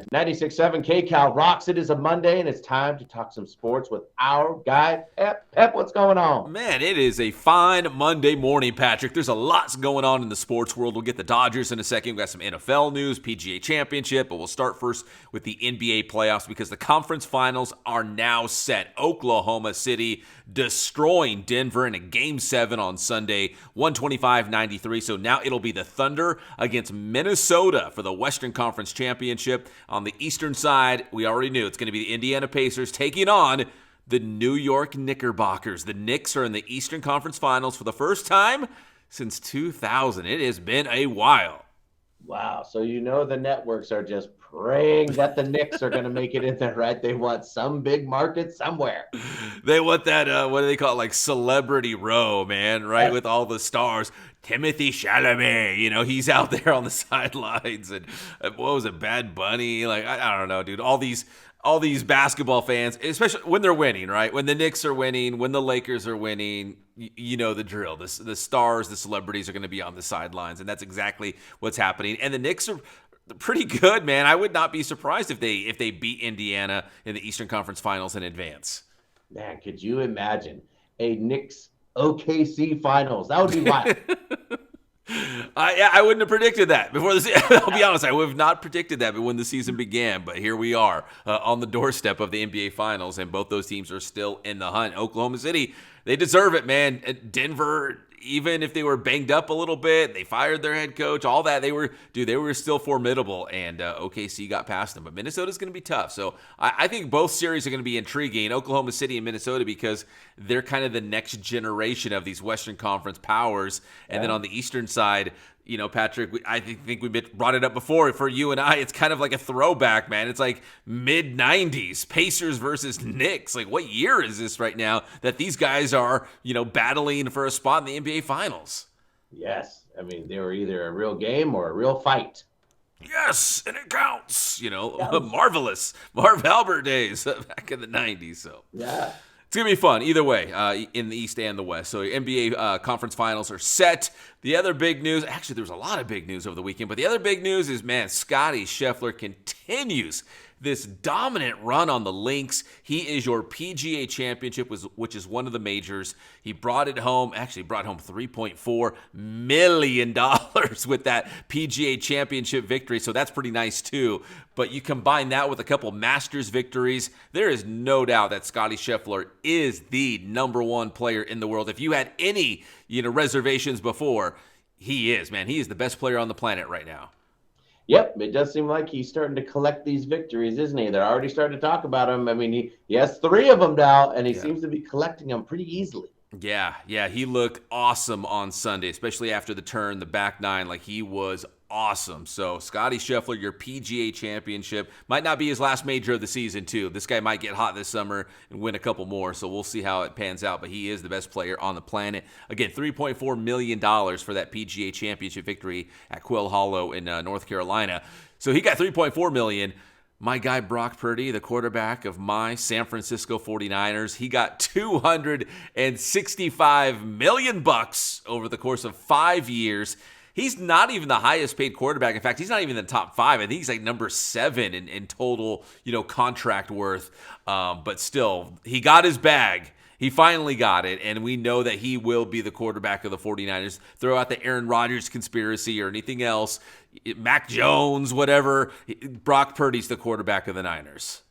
96.7 KCAL rocks. It is a Monday, and it's time to talk some sports with our guy, Pep. Pep, what's going on? Man, it is a fine Monday morning, Patrick. There's a lot going on in the sports world. We'll get the Dodgers in a second. We've got some NFL news, PGA Championship, but we'll start first with the NBA playoffs because the conference finals are now set. Oklahoma City destroying Denver in a Game 7 on Sunday, 125-93. So now it'll be the Thunder against Minnesota for the Western Conference Championship. On the Eastern side, we already knew it's going to be the Indiana Pacers taking on the New York Knickerbockers. The Knicks are in the Eastern Conference Finals for the first time since 2000. It has been a while. Wow. So the networks are just praying that the Knicks are going to make it in there, right? They want some big market somewhere. They want that, what do they call it, like Celebrity Row, man, right? Yes. With all the stars. Timothy Chalamet, he's out there on the sidelines. And what was it, Bad Bunny? Like, I don't know, dude. All these basketball fans, especially when they're winning, right? When the Knicks are winning, when the Lakers are winning, you know the drill. The stars, the celebrities are going to be on the sidelines, and that's exactly what's happening. And the Knicks are pretty good, man. I would not be surprised if they beat Indiana in the Eastern Conference Finals in advance. Man, could you imagine a Knicks OKC finals? That would be wild. I wouldn't have predicted that before the season. I'll be honest, I would have not predicted that when the season began. But here we are on the doorstep of the NBA Finals, and both those teams are still in the hunt. Oklahoma City, they deserve it, man. Denver, even if they were banged up a little bit, they fired their head coach, all that. They were still formidable, and OKC got past them. But Minnesota's going to be tough. So I think both series are going to be intriguing, Oklahoma City and Minnesota, because they're kind of the next generation of these Western Conference powers. And then on the Eastern side, Patrick, I think we brought it up before for you and I. It's kind of like a throwback, man. It's like mid-90s, Pacers versus Knicks. Like, what year is this right now that these guys are, battling for a spot in the NBA Finals? Yes. I mean, they were either a real game or a real fight. Yes, and it counts. Marvelous Marv Albert days back in the 90s. So yeah. It's going to be fun either way in the East and the West. So NBA conference finals are set. The other big news, actually there was a lot of big news over the weekend, but the other big news is, man, Scottie Scheffler continues this dominant run on the links. He is your PGA Championship, which is one of the majors. He brought home $3.4 million with that PGA Championship victory, so that's pretty nice too. But you combine that with a couple Masters victories, there is no doubt that Scottie Scheffler is the number one player in the world. If you had any, reservations before, he is, man. He is the best player on the planet right now. Yep, it does seem like he's starting to collect these victories, isn't he? They're already starting to talk about him. I mean, he has 3 of them now, and he seems to be collecting them pretty easily. Yeah, he looked awesome on Sunday, especially after the turn, the back nine. Like, he was awesome. So, Scottie Scheffler, your PGA Championship. Might not be his last major of the season, too. This guy might get hot this summer and win a couple more, so we'll see how it pans out. But he is the best player on the planet. Again, $3.4 million for that PGA Championship victory at Quail Hollow in North Carolina. So, he got $3.4 million. My guy Brock Purdy, the quarterback of my San Francisco 49ers, he got $265 million over the course of 5 years. He's not even the highest paid quarterback. In fact, he's not even in the top 5. I think he's like number 7 in total, contract worth. But still, he got his bag. He finally got it, and we know that he will be the quarterback of the 49ers. Throw out the Aaron Rodgers conspiracy or anything else, Mac Jones, whatever. Brock Purdy's the quarterback of the Niners.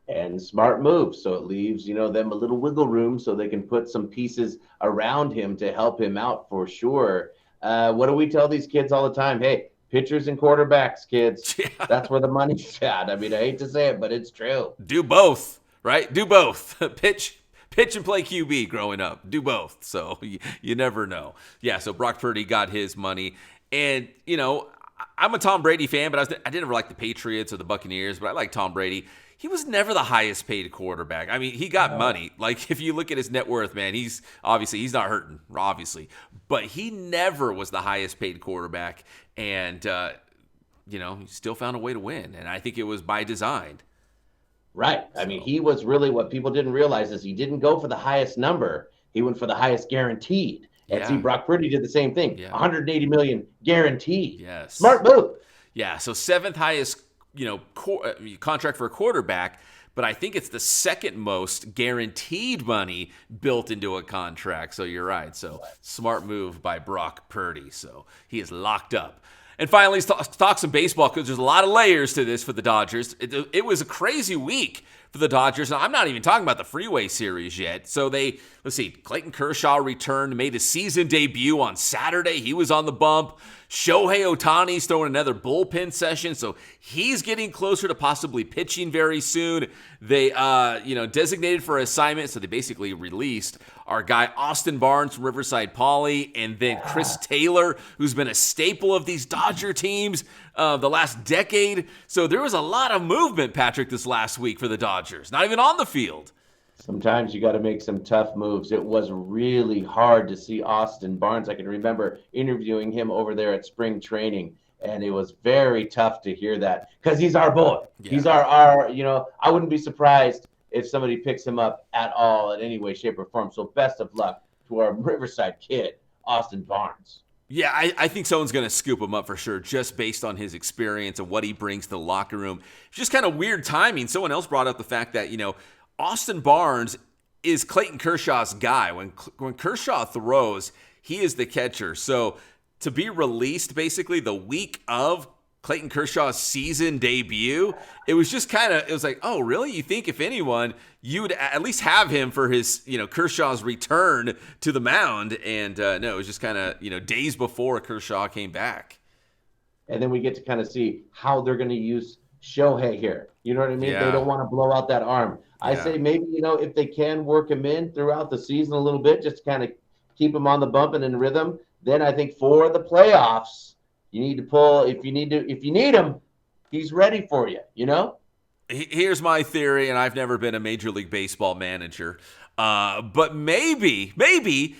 And smart move. So it leaves, them a little wiggle room so they can put some pieces around him to help him out for sure. What do we tell these kids all the time? Hey, pitchers and quarterbacks, kids. Yeah. That's where the money's at. I mean, I hate to say it, but it's true. Do both, right? Do both. Pitch and play QB growing up. Do both. So you never know. Yeah, so Brock Purdy got his money. And, I'm a Tom Brady fan, but I didn't ever like the Patriots or the Buccaneers, but I like Tom Brady. He was never the highest paid quarterback. I mean, he got money. Like, if you look at his net worth, man, he's not hurting, obviously. But he never was the highest paid quarterback. And, he still found a way to win. And I think it was by design. Right. I mean, he was really, what people didn't realize is he didn't go for the highest number. He went for the highest guaranteed. And see, Brock Purdy did the same thing. Yeah. $180 million guaranteed. Yes. Smart move. Yeah. So 7th highest contract for a quarterback, but I think it's the second most guaranteed money built into a contract. So you're right. So smart move by Brock Purdy. So he is locked up. And finally, let's talk some baseball because there's a lot of layers to this for the Dodgers. It was a crazy week for the Dodgers. Now, I'm not even talking about the Freeway Series yet. So let's see, Clayton Kershaw returned, made his season debut on Saturday. He was on the bump. Shohei Ohtani's throwing another bullpen session, so he's getting closer to possibly pitching very soon. They, designated for assignment, so they basically released our guy Austin Barnes from Riverside Poly, and then Chris Taylor, who's been a staple of these Dodger teams the last decade. So there was a lot of movement, Patrick, this last week for the Dodgers. Not even on the field. Sometimes you got to make some tough moves. It was really hard to see Austin Barnes. I can remember interviewing him over there at spring training, and it was very tough to hear that because he's our boy. Yeah. He's our, I wouldn't be surprised if somebody picks him up at all in any way, shape, or form. So best of luck to our Riverside kid, Austin Barnes. Yeah, I think someone's going to scoop him up for sure, just based on his experience and what he brings to the locker room. It's just kind of weird timing. Someone else brought up the fact that, Austin Barnes is Clayton Kershaw's guy. When Kershaw throws, he is the catcher. So to be released basically the week of Clayton Kershaw's season debut, it was like, oh, really? You think if anyone, you'd at least have him for his, Kershaw's return to the mound. And no, it was just kind of, days before Kershaw came back. And then we get to kind of see how they're going to use Shohei here. You know what I mean? Yeah. They don't want to blow out that arm. I say maybe, if they can work him in throughout the season a little bit, just to kind of keep him on the bump and in rhythm, then I think for the playoffs, you need to pull. If you need him, he's ready for you, Here's my theory, and I've never been a Major League Baseball manager, but maybe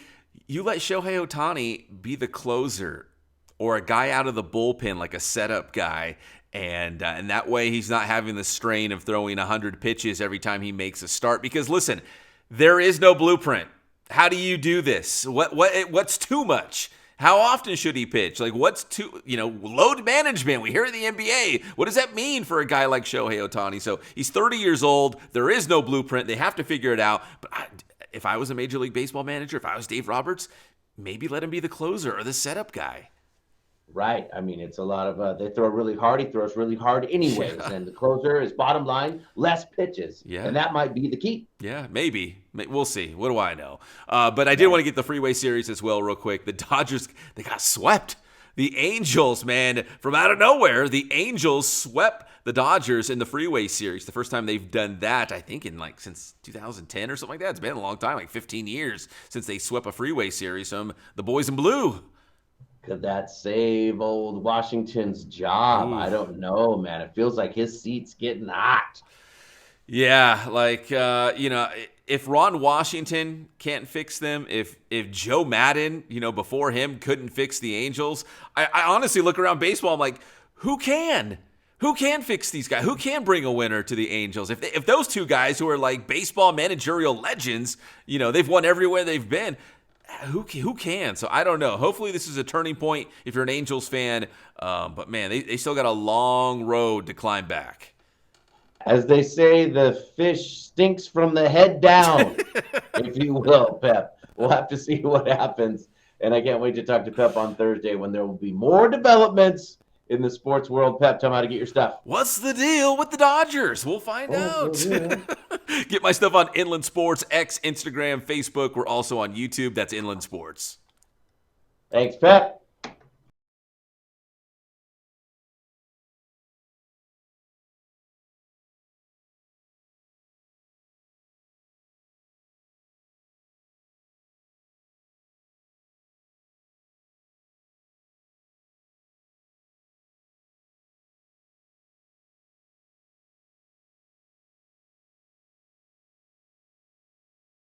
you let Shohei Ohtani be the closer or a guy out of the bullpen, like a setup guy, and that way he's not having the strain of throwing 100 pitches every time he makes a start. Because listen, there is no blueprint. How do you do this? What's too much? How often should he pitch? Like, what's too, load management? We hear it in the NBA. What does that mean for a guy like Shohei Ohtani? So he's 30 years old. There is no blueprint. They have to figure it out. But if I was a Major League Baseball manager, if I was Dave Roberts, maybe let him be the closer or the setup guy. Right. I mean, it's a lot of they throw really hard. He throws really hard anyways. Yeah. And the closer is bottom line, less pitches. Yeah. And that might be the key. Yeah, maybe. We'll see. What do I know? But I did want to get the Freeway Series as well real quick. The Dodgers, they got swept. The Angels, man, from out of nowhere, the Angels swept the Dodgers in the Freeway Series. The first time they've done that, I think, in since 2010 or something like that. It's been a long time, 15 years since they swept a Freeway Series from the boys in blue. Could that save old Washington's job? I don't know, man. It feels like his seat's getting hot. Yeah, if Ron Washington can't fix them, if Joe Madden, before him couldn't fix the Angels, I honestly look around baseball, I'm like, who can? Who can fix these guys? Who can bring a winner to the Angels? If those two guys who are baseball managerial legends, they've won everywhere they've been, who can? So I don't know. Hopefully this is a turning point if you're an Angels fan. But man, they still got a long road to climb back. As they say, the fish stinks from the head down, if you will, Pep. We'll have to see what happens. And I can't wait to talk to Pep on Thursday when there will be more developments in the sports world. Pep, tell me how to get your stuff. What's the deal with the Dodgers? We'll find out. Yeah. Get my stuff on Inland Sports, X, Instagram, Facebook. We're also on YouTube. That's Inland Sports. Thanks, Pep.